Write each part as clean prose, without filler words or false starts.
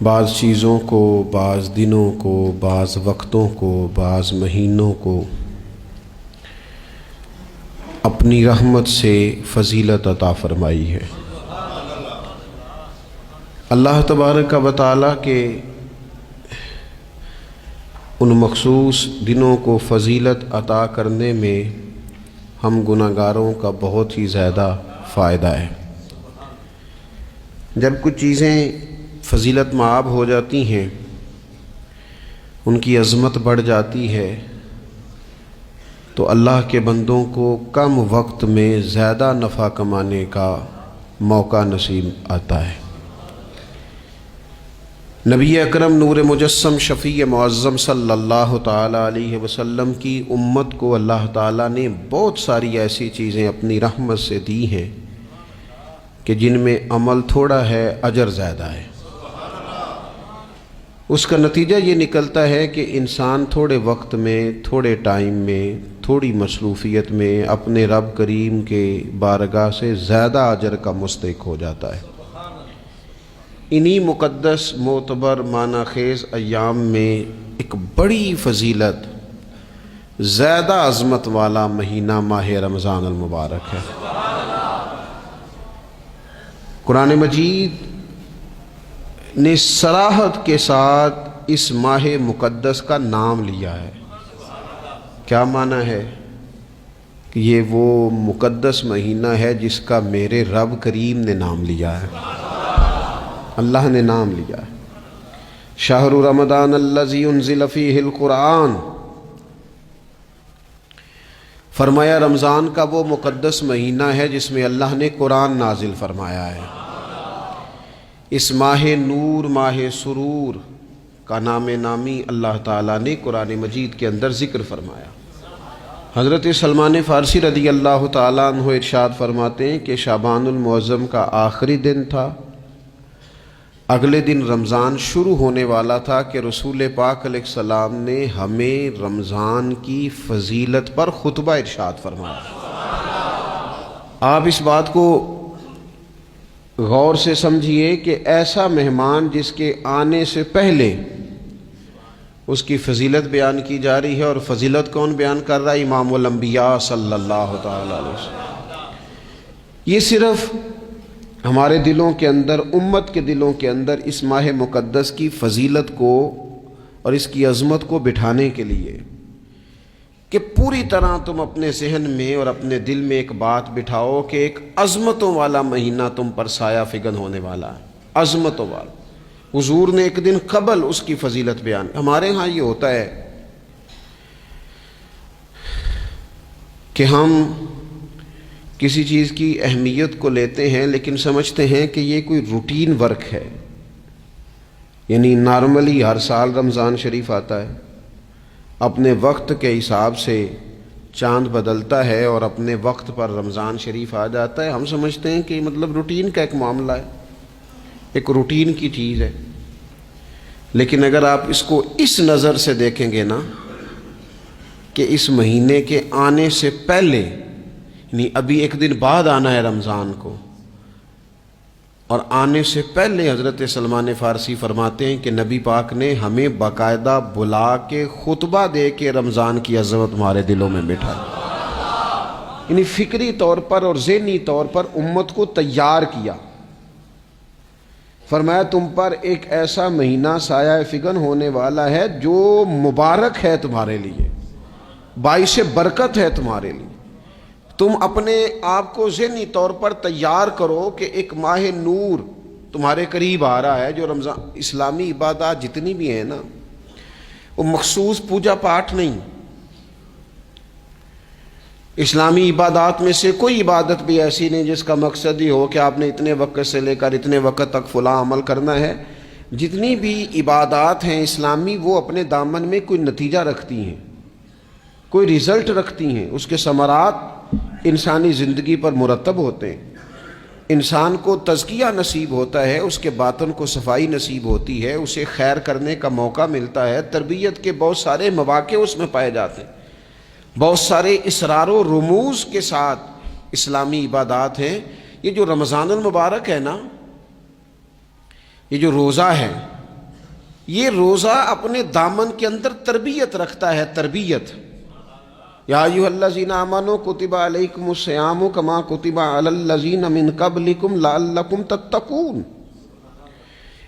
بعض چیزوں کو، بعض دنوں کو، بعض وقتوں کو، بعض مہینوں کو اپنی رحمت سے فضیلت عطا فرمائی ہے۔ اللہ تبارک و تعالیٰ کے ان مخصوص دنوں کو فضیلت عطا کرنے میں ہم گناہگاروں کا بہت ہی زیادہ فائدہ ہے۔ جب کچھ چیزیں فضیلت مآب ہو جاتی ہیں، ان کی عظمت بڑھ جاتی ہے، تو اللہ کے بندوں کو کم وقت میں زیادہ نفع کمانے کا موقع نصیب آتا ہے۔ نبی اکرم نور مجسم شفیع معظم صلی اللہ تعالیٰ علیہ وسلم کی امت کو اللہ تعالیٰ نے بہت ساری ایسی چیزیں اپنی رحمت سے دی ہیں کہ جن میں عمل تھوڑا ہے، اجر زیادہ ہے۔ اس کا نتیجہ یہ نکلتا ہے کہ انسان تھوڑے وقت میں، تھوڑے ٹائم میں، تھوڑی مصروفیت میں اپنے رب کریم کے بارگاہ سے زیادہ اجر کا مستحق ہو جاتا ہے۔ انہی مقدس، معتبر، معنی خیز ایام میں ایک بڑی فضیلت، زیادہ عظمت والا مہینہ ماہ رمضان المبارک ہے۔ قرآن مجید نے صراحت کے ساتھ اس ماہ مقدس کا نام لیا ہے۔ کیا معنی ہے؟ کہ یہ وہ مقدس مہینہ ہے جس کا میرے رب کریم نے نام لیا ہے، اللہ نے نام لیا ہے۔ شہر رمضان الذی انزل فیہ القرآن، فرمایا رمضان کا وہ مقدس مہینہ ہے جس میں اللہ نے قرآن نازل فرمایا ہے۔ اس ماہ نور، ماہ سرور کا نام نامی اللہ تعالیٰ نے قرآن مجید کے اندر ذکر فرمایا۔ حضرت سلمان فارسی رضی اللہ تعالیٰ عنہ ارشاد فرماتے ہیں کہ شعبان المعظم کا آخری دن تھا، اگلے دن رمضان شروع ہونے والا تھا کہ رسول پاک علیہ السلام نے ہمیں رمضان کی فضیلت پر خطبہ ارشاد فرمایا۔ آپ اس بات کو غور سے سمجھیے کہ ایسا مہمان جس کے آنے سے پہلے اس کی فضیلت بیان کی جا رہی ہے، اور فضیلت کون بیان کر رہا ہے؟ امام الانبیاء صلی اللہ تعالی علیہ وسلم۔ یہ صرف ہمارے دلوں کے اندر، امت کے دلوں کے اندر اس ماہ مقدس کی فضیلت کو اور اس کی عظمت کو بٹھانے کے لیے کہ پوری طرح تم اپنے ذہن میں اور اپنے دل میں ایک بات بٹھاؤ کہ ایک عظمتوں والا مہینہ تم پر سایہ فگن ہونے والا ہے، عظمتوں والا۔ حضور نے ایک دن قبل اس کی فضیلت بیان۔ ہمارے ہاں یہ ہوتا ہے کہ ہم کسی چیز کی اہمیت کو لیتے ہیں لیکن سمجھتے ہیں کہ یہ کوئی روٹین ورک ہے، یعنی نارملی ہر سال رمضان شریف آتا ہے، اپنے وقت کے حساب سے چاند بدلتا ہے اور اپنے وقت پر رمضان شریف آ جاتا ہے۔ ہم سمجھتے ہیں کہ مطلب روٹین کا ایک معاملہ ہے، ایک روٹین کی چیز ہے۔ لیکن اگر آپ اس کو اس نظر سے دیکھیں گے نا کہ اس مہینے کے آنے سے پہلے، یعنی ابھی ایک دن بعد آنا ہے رمضان کو، اور آنے سے پہلے حضرت سلمان فارسی فرماتے ہیں کہ نبی پاک نے ہمیں باقاعدہ بلا کے خطبہ دے کے رمضان کی عظمت ہمارے دلوں میں بٹھائی، یعنی فکری طور پر اور ذہنی طور پر امت کو تیار کیا۔ فرمایا تم پر ایک ایسا مہینہ سایہ فگن ہونے والا ہے جو مبارک ہے تمہارے لیے، باعث برکت ہے تمہارے لیے۔ تم اپنے آپ کو ذہنی طور پر تیار کرو کہ ایک ماہ نور تمہارے قریب آ رہا ہے۔ جو رمضان، اسلامی عبادات جتنی بھی ہیں نا، وہ مخصوص پوجا پاٹ نہیں۔ اسلامی عبادات میں سے کوئی عبادت بھی ایسی نہیں جس کا مقصد ہی ہو کہ آپ نے اتنے وقت سے لے کر اتنے وقت تک فلاں عمل کرنا ہے۔ جتنی بھی عبادات ہیں اسلامی، وہ اپنے دامن میں کوئی نتیجہ رکھتی ہیں، کوئی رزلٹ رکھتی ہیں، اس کے ثمرات انسانی زندگی پر مرتب ہوتے ہیں۔ انسان کو تزکیہ نصیب ہوتا ہے، اس کے باطن کو صفائی نصیب ہوتی ہے، اسے خیر کرنے کا موقع ملتا ہے، تربیت کے بہت سارے مواقع اس میں پائے جاتے ہیں، بہت سارے اسرار و رموز کے ساتھ اسلامی عبادات ہیں۔ یہ جو رمضان المبارک ہے نا، یہ جو روزہ ہے، یہ روزہ اپنے دامن کے اندر تربیت رکھتا ہے، تربیت۔ یا ایھا الذین آمنوا کتب علیکم الصیام کما کتب علی الذین من قبلکم لعلکم تتقون۔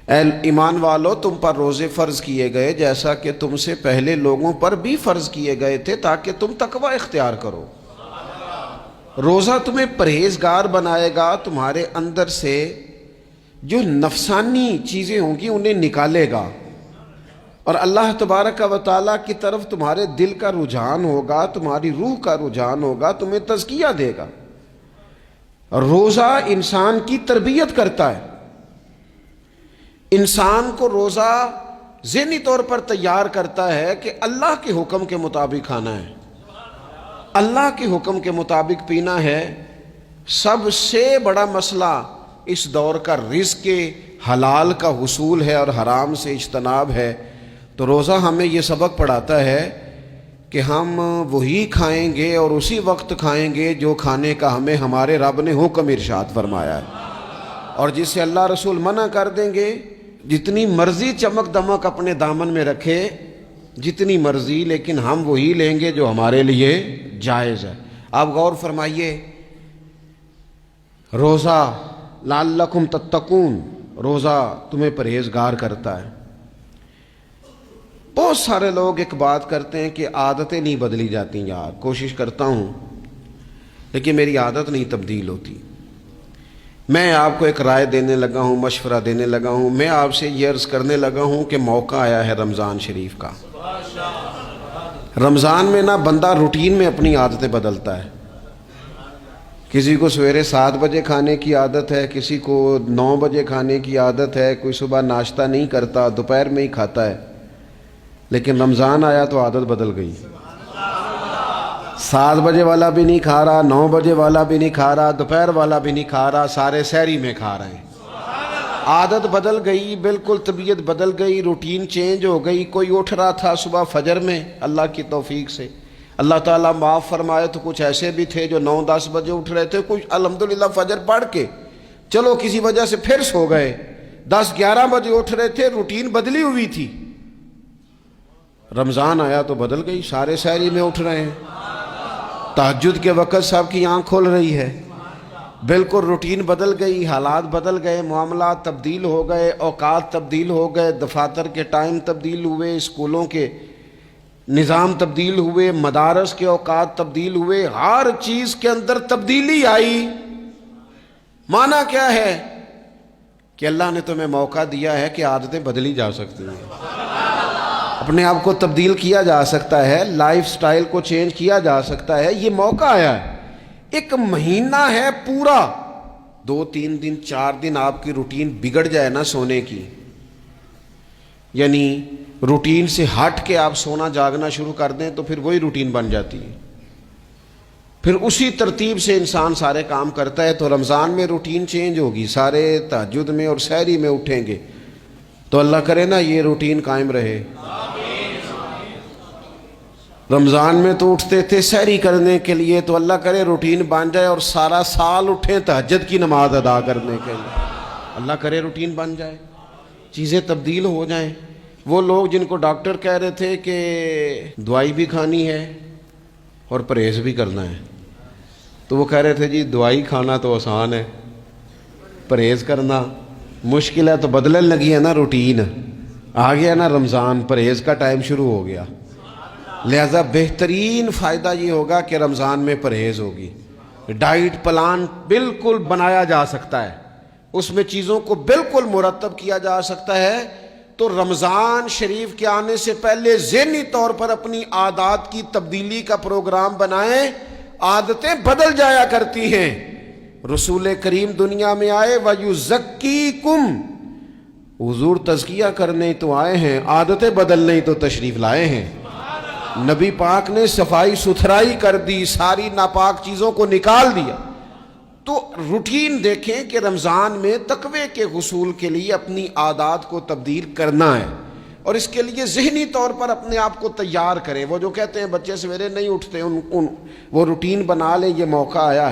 اے ایمان والو، تم پر روزے فرض کیے گئے جیسا کہ تم سے پہلے لوگوں پر بھی فرض کیے گئے تھے تاکہ تم تقوی اختیار کرو۔ روزہ تمہیں پرہیزگار بنائے گا، تمہارے اندر سے جو نفسانی چیزیں ہوں گی انہیں نکالے گا، اور اللہ تبارک و تعالیٰ کی طرف تمہارے دل کا رجحان ہوگا، تمہاری روح کا رجحان ہوگا، تمہیں تزکیہ دے گا۔ روزہ انسان کی تربیت کرتا ہے، انسان کو روزہ ذہنی طور پر تیار کرتا ہے کہ اللہ کے حکم کے مطابق کھانا ہے، اللہ کے حکم کے مطابق پینا ہے۔ سب سے بڑا مسئلہ اس دور کا رزق کے حلال کا حصول ہے اور حرام سے اجتناب ہے۔ تو روزہ ہمیں یہ سبق پڑھاتا ہے کہ ہم وہی کھائیں گے اور اسی وقت کھائیں گے جو کھانے کا ہمیں ہمارے رب نے حکم ارشاد فرمایا ہے، اور جس سے اللہ رسول منع کر دیں گے جتنی مرضی چمک دمک اپنے دامن میں رکھے، جتنی مرضی، لیکن ہم وہی لیں گے جو ہمارے لیے جائز ہے۔ آپ غور فرمائیے، روزہ لعلکم تتقون، روزہ تمہیں پرہیزگار کرتا ہے۔ بہت سارے لوگ ایک بات کرتے ہیں کہ عادتیں نہیں بدلی جاتی، یار کوشش کرتا ہوں لیکن میری عادت نہیں تبدیل ہوتی۔ میں آپ کو ایک رائے دینے لگا ہوں، مشورہ دینے لگا ہوں، میں آپ سے یہ عرض کرنے لگا ہوں کہ موقع آیا ہے رمضان شریف کا۔ رمضان میں نہ بندہ روٹین میں اپنی عادتیں بدلتا ہے۔ کسی کو سویرے 7 بجے کھانے کی عادت ہے، کسی کو 9 بجے کھانے کی عادت ہے، کوئی صبح ناشتہ نہیں کرتا، دوپہر میں ہی کھاتا ہے۔ لیکن رمضان آیا تو عادت بدل گئی، 7 بجے والا بھی نہیں کھا رہا، 9 بجے والا بھی نہیں کھا رہا، دوپہر والا بھی نہیں کھا رہا، سارے سحری میں کھا رہے ہیں۔ عادت بدل گئی، بالکل طبیعت بدل گئی، روٹین چینج ہو گئی۔ کوئی اٹھ رہا تھا صبح فجر میں، اللہ کی توفیق سے اللہ تعالیٰ معاف فرمائے تو کچھ ایسے بھی تھے جو 9-10 بجے اٹھ رہے تھے، کچھ الحمدللہ فجر پڑھ کے چلو کسی وجہ سے پھر سو گئے، 10-11 بجے اٹھ رہے تھے، روٹین بدلی ہوئی تھی۔ رمضان آیا تو بدل گئی، سارے سحری میں اٹھ رہے ہیں، تہجد کے وقت سب کی آنکھ کھل رہی ہے، بالکل روٹین بدل گئی، حالات بدل گئے، معاملات تبدیل ہو گئے، اوقات تبدیل ہو گئے، دفاتر کے ٹائم تبدیل ہوئے، اسکولوں کے نظام تبدیل ہوئے، مدارس کے اوقات تبدیل ہوئے، ہر چیز کے اندر تبدیلی آئی۔ معنی کیا ہے کہ اللہ نے تمہیں موقع دیا ہے کہ عادتیں بدلی جا سکتی ہیں، اپنے آپ کو تبدیل کیا جا سکتا ہے، لائف سٹائل کو چینج کیا جا سکتا ہے۔ یہ موقع آیا ہے، ایک مہینہ ہے پورا، 2-3 دن 4 دن آپ کی روٹین بگڑ جائے نا سونے کی، یعنی روٹین سے ہٹ کے آپ سونا جاگنا شروع کر دیں تو پھر وہی روٹین بن جاتی ہے، پھر اسی ترتیب سے انسان سارے کام کرتا ہے۔ تو رمضان میں روٹین چینج ہوگی، سارے تہجد میں اور سحری میں اٹھیں گے، تو اللہ کرے نا یہ روٹین قائم رہے۔ رمضان میں تو اٹھتے تھے سحری کرنے کے لیے، تو اللہ کرے روٹین بن جائے اور سارا سال اٹھیں تہجد کی نماز ادا کرنے کے لیے، اللہ کرے روٹین بن جائے، چیزیں تبدیل ہو جائیں۔ وہ لوگ جن کو ڈاکٹر کہہ رہے تھے کہ دوائی بھی کھانی ہے اور پرہیز بھی کرنا ہے، تو وہ کہہ رہے تھے جی دوائی کھانا تو آسان ہے، پرہیز کرنا مشکل ہے، تو بدلنے لگی ہے نا روٹین، آ گیا نا رمضان، پرہیز کا ٹائم شروع ہو گیا۔ لہذا بہترین فائدہ یہ ہوگا کہ رمضان میں پرہیز ہوگی، ڈائٹ پلان بالکل بنایا جا سکتا ہے، اس میں چیزوں کو بالکل مرتب کیا جا سکتا ہے۔ تو رمضان شریف کے آنے سے پہلے ذہنی طور پر اپنی عادات کی تبدیلی کا پروگرام بنائیں، عادتیں بدل جایا کرتی ہیں۔ رسول کریم دنیا میں آئے وَيُزَكِّيكُمْ، حضور تزکیہ کرنے تو آئے ہیں، عادتیں بدلنے تو تشریف لائے ہیں۔ نبی پاک نے صفائی ستھرائی کر دی، ساری ناپاک چیزوں کو نکال دیا۔ تو روٹین دیکھیں کہ رمضان میں تقوی کے حصول کے لیے اپنی عادات کو تبدیل کرنا ہے، اور اس کے لیے ذہنی طور پر اپنے آپ کو تیار کریں۔ وہ جو کہتے ہیں بچے سویرے نہیں اٹھتے، وہ روٹین بنا لیں، یہ موقع آیا ہے۔